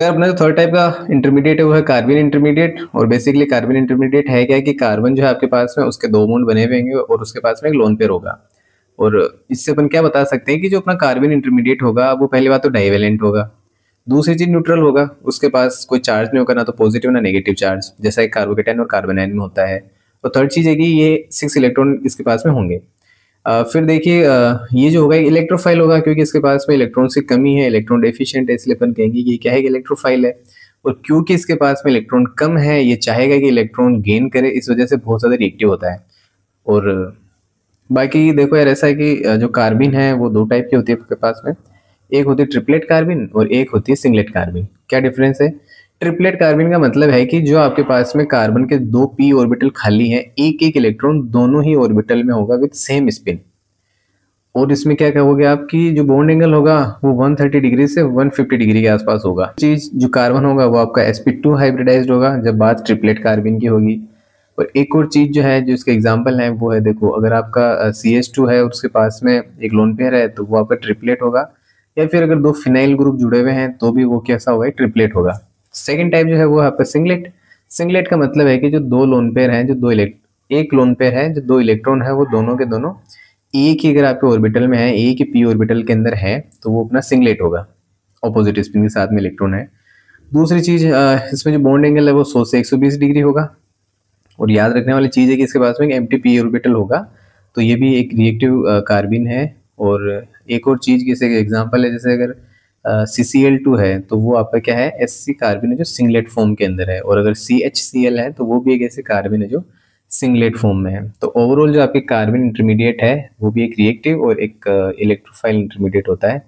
अपना जो third type का इंटरमीडिएट है वो है कार्बन इंटरमीडिएट। और बेसिकली कार्बन इंटरमीडिएट है क्या है कि कार्बन जो है आपके पास में उसके दो बॉन्ड बने हुए होंगे और उसके पास में एक लोन पेयर होगा। और इससे अपन क्या बता सकते हैं कि जो अपना कार्बन इंटरमीडिएट होगा वो पहली बात तो डाइवेलेंट होगा, दूसरी चीज न्यूट्रल होगा, उसके पास कोई चार्ज नहीं होगा, ना तो पॉजिटिव ना नेगेटिव चार्ज, जैसा एक कार्बोकेटाइन और कार्बन आयन में होता है। और थर्ड चीज है कि ये 6 इलेक्ट्रॉन इसके पास में होंगे। फिर देखिए ये जो होगा इलेक्ट्रोफाइल होगा, क्योंकि इसके पास में इलेक्ट्रॉन्स की कमी है, इलेक्ट्रॉन डेफिशिएंट है, इसलिए अपन कहेंगे कि ये क्या है कि इलेक्ट्रोफाइल है। और क्योंकि इसके पास में इलेक्ट्रॉन कम है, ये चाहेगा कि इलेक्ट्रॉन गेन करे, इस वजह से बहुत ज़्यादा रिएक्टिव होता है। और बाकी देखो यार, ऐसा है कि जो कार्बिन है वो दो टाइप की होती है आपके पास में। एक होती है ट्रिपलेट कार्बिन और एक होती है सिंगलेट कार्बिन। क्या डिफरेंस है? ट्रिपलेट कार्बिन का मतलब है कि जो आपके पास में कार्बन के दो पी ऑर्बिटल खाली हैं, एक एक इलेक्ट्रॉन दोनों ही ऑर्बिटल में होगा विद सेम स्पिन। और इसमें क्या कहोगे आप कि जो बॉन्ड एंगल होगा वो 130 डिग्री से 150 डिग्री के आसपास होगा। चीज जो कार्बन होगा वो आपका sp2 हाइब्रिडाइज्ड होगा जब बात ट्रिपलेट कार्बन की होगी। और एक और चीज जो है जो इसके एग्जांपल है वो है, देखो अगर आपका CH2 है और उसके पास में एक लोन पेयर है तो वो आपका ट्रिपलेट होगा। या फिर अगर दो फिनाइल ग्रुप जुड़े हुए हैं तो भी वो कैसा होगा, ट्रिपलेट होगा। सेकेंड टाइप जो है वो है आपका सिंगलेट। सिंगलेट का मतलब है कि जो दो लोन पेयर हैं, जो दो एक लोन पेयर है, जो दो इलेक्ट्रॉन है वो दोनों के दोनों एक ही अगर आपके ऑर्बिटल में है, एक ही पी ऑर्बिटल के अंदर है, तो वो अपना सिंगलेट होगा, ऑपोजिट स्पिन के साथ में इलेक्ट्रॉन है। दूसरी चीज इसमें जो बॉन्ड एंगल है वो 100 से 120 डिग्री होगा। और याद रखने वाली चीज है कि इसके पास में एक एम्प्टी पी ऑर्बिटल होगा, तो ये भी एक रिएक्टिव कार्बिन है। और एक और चीज जैसे एग्जांपल है, जैसे अगर CCl2 है तो वो आपका क्या है, Sc कार्बिन है जो सिंगलेट फॉर्म के अंदर है। और अगर CHCl है तो वो भी एक ऐसे कार्बिन है जो सिंगलेट फॉर्म में है। तो ओवरऑल जो आपके कार्बन इंटरमीडिएट है वो भी एक रिएक्टिव और एक इलेक्ट्रोफाइल इंटरमीडिएट होता है।